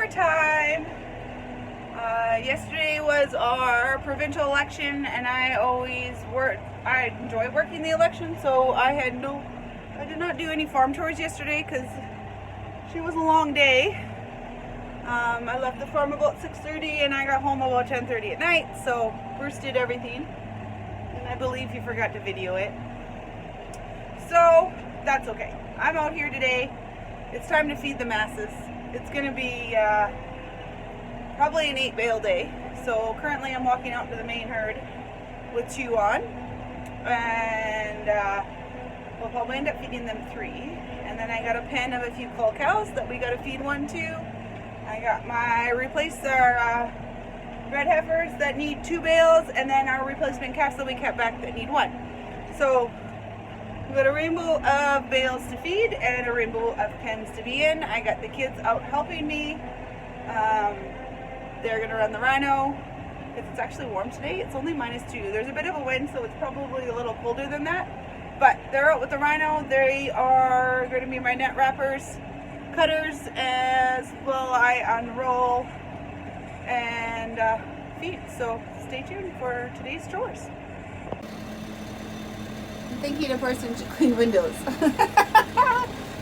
dinner time. Yesterday was our provincial election, and I enjoy working the election, so I did not do any farm tours yesterday because she was a long day. I left the farm about 6:30 and I got home about 10:30 at night, so Bruce did everything, and I believe he forgot to video it. So that's okay. I'm out here today. It's time to feed the masses. It's going to be probably an 8 bale day. So currently I'm walking out to the main herd with 2 on, and we'll probably end up feeding them 3. And then I got a pen of a few cull cows that we got to feed 1 to. I got our red heifers that need 2 bales, and then our replacement calves that we kept back that need 1. So we've got a rainbow of bales to feed and a rainbow of pens to be in. I got the kids out helping me. They're going to run the rhino because it's actually warm today. It's only -2. There's a bit of a wind, so it's probably a little colder than that. But they're out with the rhino. They are going to be my net wrappers, cutters, as well I unroll and feed. So stay tuned for today's chores. I'm thinking a person should clean windows.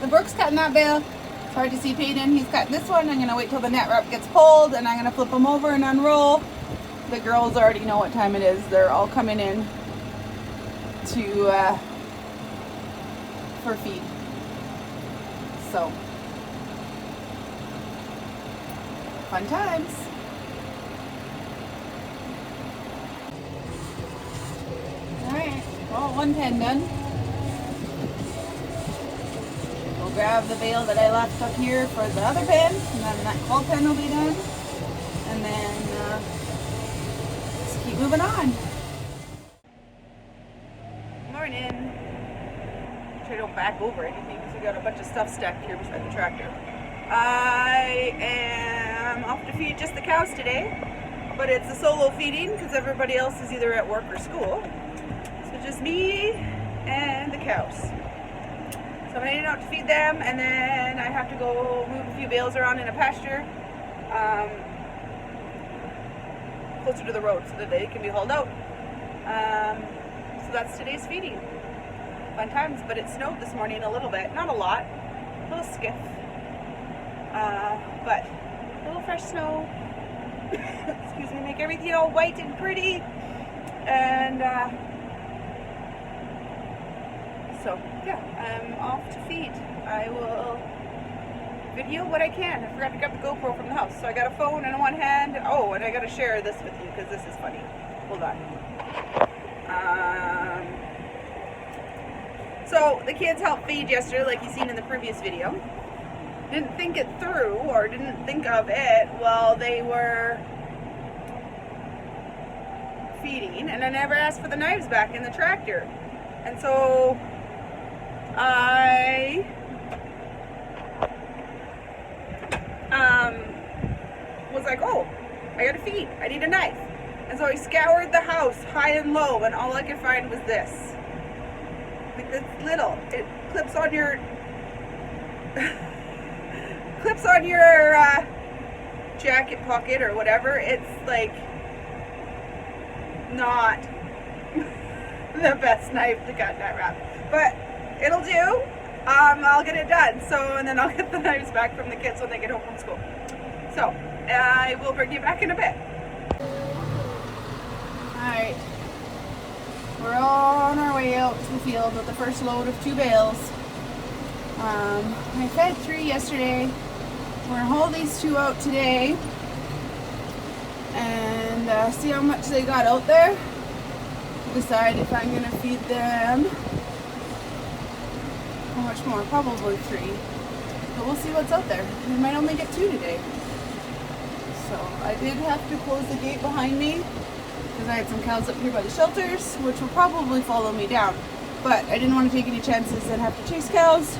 The Brooke's cutting that bale. It's hard to see Peyton. He's cutting this one. I'm going to wait till the net wrap gets pulled, and I'm going to flip them over and unroll. The girls already know what time it is. They're all coming in to for feed. So, fun times. Alright, well, 1 pen done. We'll grab the bale that I left up here for the other pen, and then that cull pen will be done. And then just keep moving on. Morning. I don't back over anything because we got a bunch of stuff stacked here beside the tractor. I am off to feed just the cows today, but it's a solo feeding because everybody else is either at work or school. So just me and the cows. So I'm heading out to feed them, and then I have to go move a few bales around in a pasture closer to the road so that they can be hauled out. So that's today's feeding. Fun times, but it snowed this morning a little bit, not a lot, a little skiff, but a little fresh snow. Excuse me, make everything all white and pretty, and so yeah, I'm off to feed. I will video what I can. I forgot to grab the GoPro from the house, so I got a phone in one hand. Oh, and I got to share this with you because this is funny. Hold on. So the kids helped feed yesterday, like you seen in the previous video. Didn't think it through, or didn't think of it while they were feeding, and I never asked for the knives back in the tractor. And so I was like, oh, I gotta feed, I need a knife. And so I scoured the house high and low, and all I could find was this. Like this little, it clips on your jacket pocket or whatever. It's like not the best knife to cut that wrap, but it'll do. I'll get it done. So, and then I'll get the knives back from the kids when they get home from school. So I will bring you back in a bit. All right. We're on our way out to the field with the first load of 2 bales. I fed 3 yesterday. We're gonna haul these 2 out today and see how much they got out there. Decide if I'm gonna feed them. How much more? Probably 3. But we'll see what's out there. We might only get 2 today. So I did have to close the gate behind me because I had some cows up here by the shelters, which will probably follow me down. But I didn't want to take any chances and have to chase cows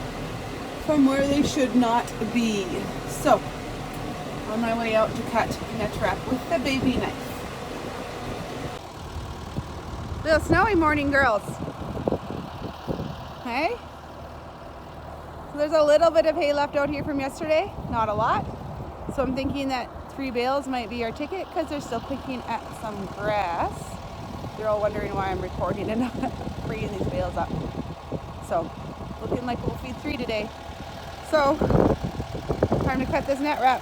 from where they should not be. So, on my way out to cut net wrap with the baby knife. Little snowy morning, girls. Hey? So there's a little bit of hay left out here from yesterday. Not a lot. So I'm thinking that 3 bales might be our ticket because they're still picking at some grass. They're all wondering why I'm recording and not bringing these bales up. So looking like we'll feed 3 today. So time to cut this net wrap.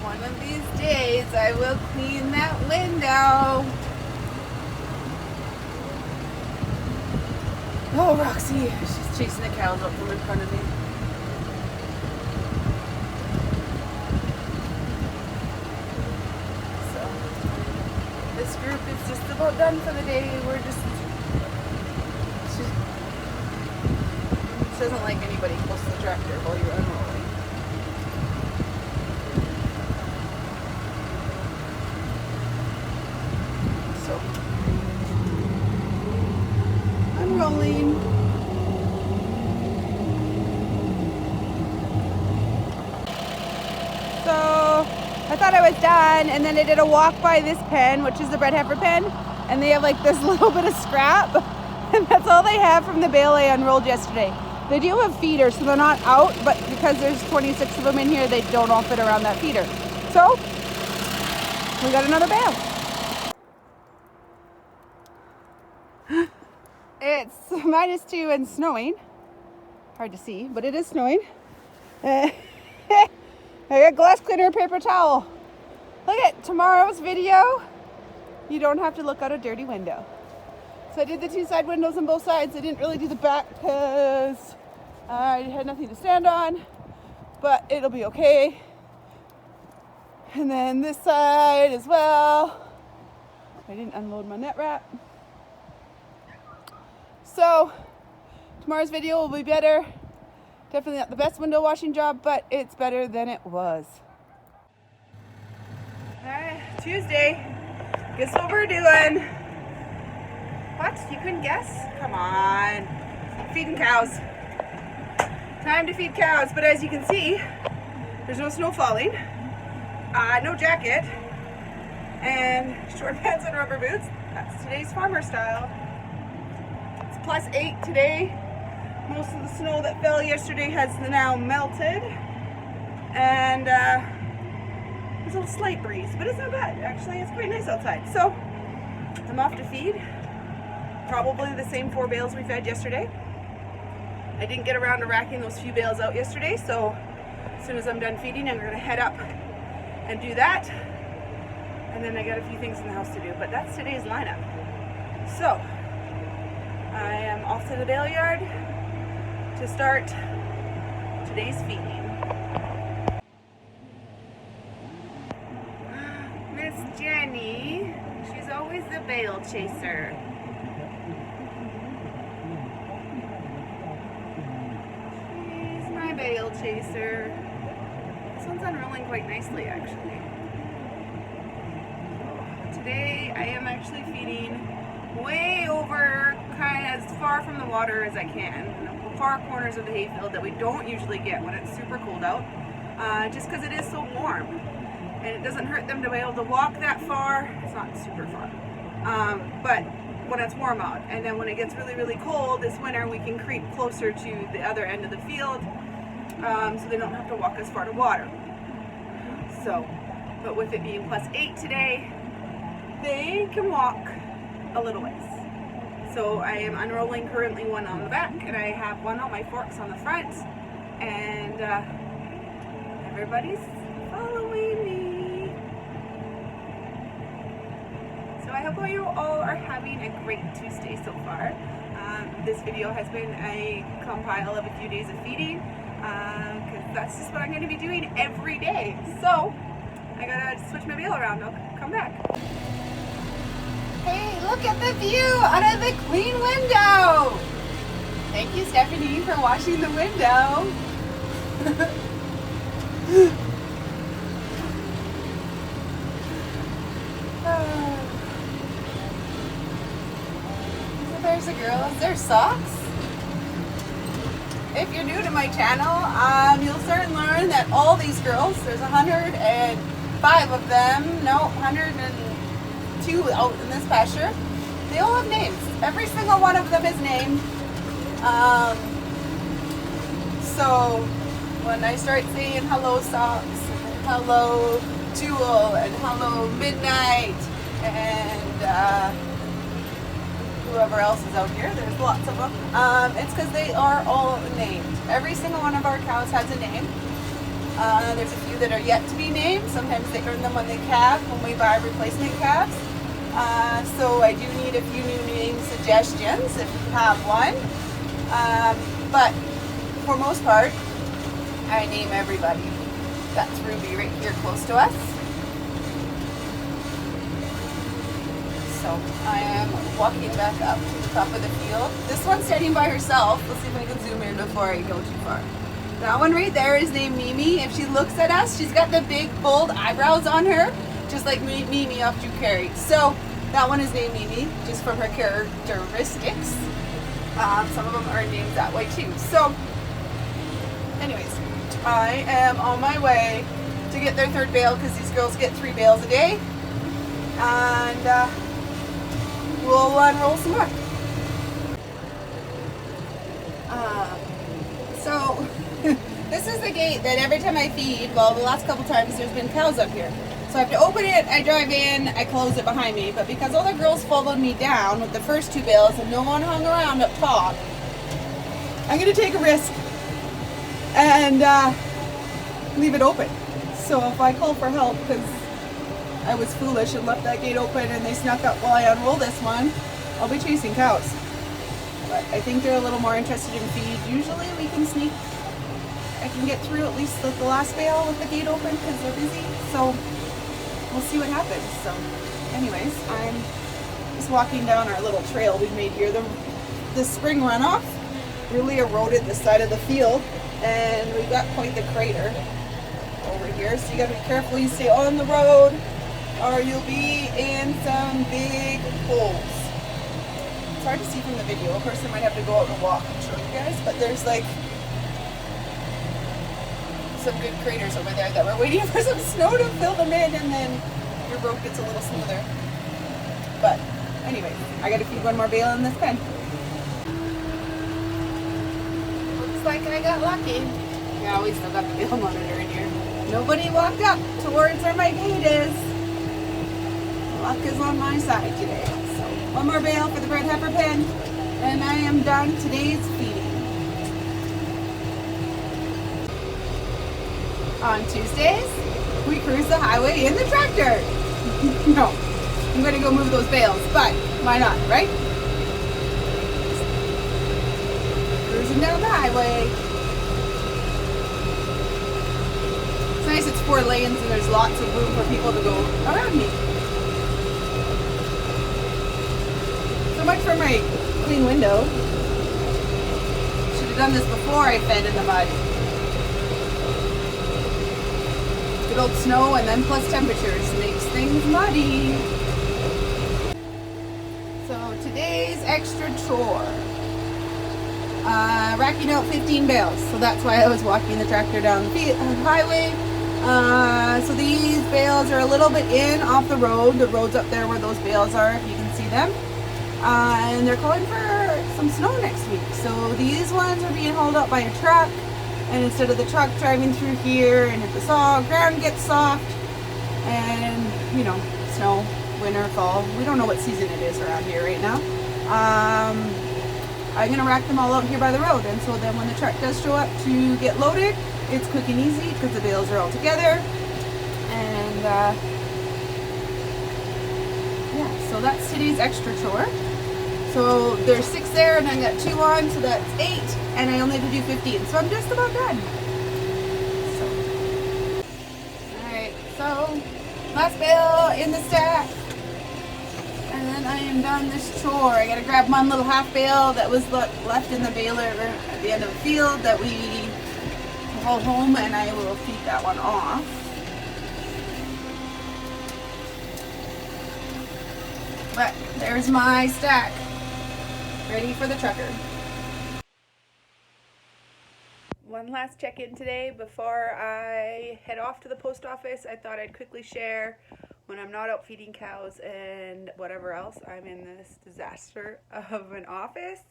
One of these days I will clean that window. Oh, Roxy, she's chasing the cows up from in front of me. So, this group is just about done for the day. She doesn't like anybody close to the tractor while you're unrolling. So, unrolling. So I thought I was done, and then I did a walk by this pen, which is the red heifer pen, and they have like this little bit of scrap, and that's all they have from the bale I unrolled yesterday. They do have feeders, so they're not out, but because there's 26 of them in here, they don't all fit around that feeder. So we got another bale. It's -2 and snowing. Hard to see, but it is snowing. I got glass cleaner, paper towel. Look at tomorrow's video. You don't have to look out a dirty window. So I did the 2 side windows on both sides. I didn't really do the back because I had nothing to stand on, but it'll be okay. And then this side as well. I didn't unload my net wrap. So tomorrow's video will be better. Definitely not the best window washing job, but it's better than it was. Alright, Tuesday. Guess what we're doing? What? You couldn't guess? Come on. Feeding cows. Time to feed cows, but as you can see, there's no snow falling. No jacket. And short pants and rubber boots. That's today's farmer style. It's +8 today. Most of the snow that fell yesterday has now melted, and there's a slight breeze, but it's not bad. Actually, it's quite nice outside. So I'm off to feed. Probably the same 4 bales we fed yesterday. I didn't get around to racking those few bales out yesterday, so as soon as I'm done feeding, I'm going to head up and do that. And then I got a few things in the house to do, but that's today's lineup. So I am off to the bale yard to start today's feeding. Miss Jenny, she's always the bale chaser. She's my bale chaser. This one's unrolling quite nicely, actually. Today I am actually feeding way over, kind of as far from the water as I can. Far corners of the hayfield that we don't usually get when it's super cold out, just because it is so warm, and it doesn't hurt them to be able to walk that far. It's not super far, but when it's warm out, and then when it gets really, really cold this winter, we can creep closer to the other end of the field, so they don't have to walk as far to water. So, but with it being +8 today, they can walk a little ways. So I am unrolling currently one on the back, and I have one on my forks on the front, and everybody's following me. So I hope you all are having a great Tuesday so far. This video has been a compile of a few days of feeding, because that's just what I'm going to be doing every day. So I gotta switch my bale around. I'll come back. Hey, look at the view out of the clean window. Thank you, Stephanie, for washing the window. So there's a girl. Is there socks? If you're new to my channel, you'll soon learn that all these girls, there's 105 of them, no, 102 out in this pasture, they all have names. Every single one of them is named. So when I start saying hello socks, and hello Jewel, and hello Midnight, and whoever else is out here, there's lots of them. It's because they are all named. Every single one of our cows has a name. There's a few that are yet to be named. Sometimes they earn them when they calve, when we buy replacement calves. So I do need a few new name suggestions if you have one. But for most part, I name everybody. That's Ruby right here close to us. So I am walking back up to the top of the field. This one's standing by herself. Let's see if I can zoom in before I go too far. That one right there is named Mimi. If she looks at us, she's got the big bold eyebrows on her, just like Mimi off Drew Carey. So that one is named Mimi, just from her characteristics. Some of them are named that way too. So anyways, I am on my way to get their third bale because these girls get 3 bales a day. And we'll unroll some more. So this is the gate that every time I feed, well, the last couple times there's been cows up here. So I have to open it, I drive in, I close it behind me. But because all the girls followed me down with the first 2 bales and no one hung around up top, I'm going to take a risk and leave it open. So if I call for help because I was foolish and left that gate open and they snuck up while I unroll this one, I'll be chasing cows. But I think they're a little more interested in feed. Usually we can sneak, I can get through at least the last bale with the gate open because they're busy. So we'll see what happens. So anyways, I'm just walking down our little trail we made here. The spring runoff really eroded the side of the field and we got quite the crater over here. So you gotta be careful you stay on the road or you'll be in some big holes. It's hard to see from the video. Of course, I might have to go out and walk and show you guys, but there's like some good craters over there that we're waiting for some snow to fill them in, and then your road gets a little smoother. But anyway, I gotta feed one more bale in this pen. Looks like I got lucky. Yeah, we still got the bale monitor in here. Nobody walked up towards where my gate is. Luck is on my side today. So one more bale for the red heifer pen, and I am done today's feeding. On Tuesdays, we cruise the highway in the tractor. No, I'm gonna go move those bales, but why not, right? Cruising down the highway. It's nice, it's 4 lanes and there's lots of room for people to go around me. So much for my clean window. Should have done this before I fed in the mud. Good old snow and then plus temperatures makes things muddy. So today's extra chore. Racking out 15 bales. So that's why I was walking the tractor down the highway. So these bales are a little bit in off the road. The road's up there where those bales are, if you can see them. And they're calling for some snow next week. So these ones are being hauled up by a truck. And instead of the truck driving through here and if the ground gets soft and, you know, snow, winter, fall, we don't know what season it is around here right now. I'm going to rack them all out here by the road. And so then when the truck does show up to get loaded, it's quick and easy because the bales are all together. And yeah, so that's today's extra chore. So there's 6 there and I got 2 on, so that's 8, and I only have to do 15, so I'm just about done. So, alright, so last bale in the stack, and then I am done this chore. I gotta grab one little half bale that was left in the baler at the end of the field that we haul home, and I will feed that one off. But there's my stack. Ready for the trucker. One last check-in today before I head off to the post office. I thought I'd quickly share when I'm not out feeding cows and whatever else. I'm in this disaster of an office.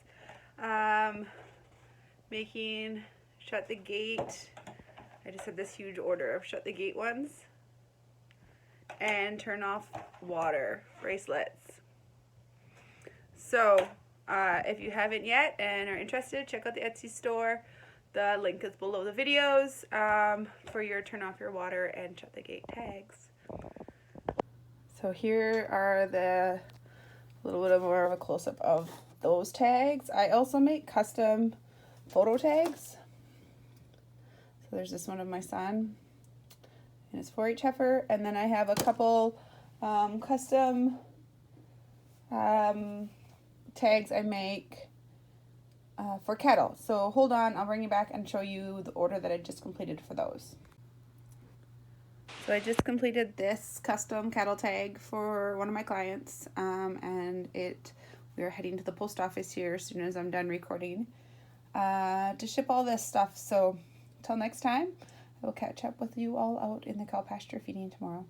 Shut the gate, I just had this huge order of shut the gate ones and turn off water bracelets. So if you haven't yet and are interested, check out the Etsy store. The link is below the videos for your turn off your water and shut the gate tags. So here are the little bit of more of a close-up of those tags. I also make custom photo tags. So there's this one of my son and his 4-H heifer, and then I have a couple custom tags I make for cattle. So hold on, I'll bring you back and show you the order that I just completed for those. So I just completed this custom cattle tag for one of my clients, and we are heading to the post office here as soon as I'm done recording to ship all this stuff. So until next time, I will catch up with you all out in the cow pasture feeding tomorrow.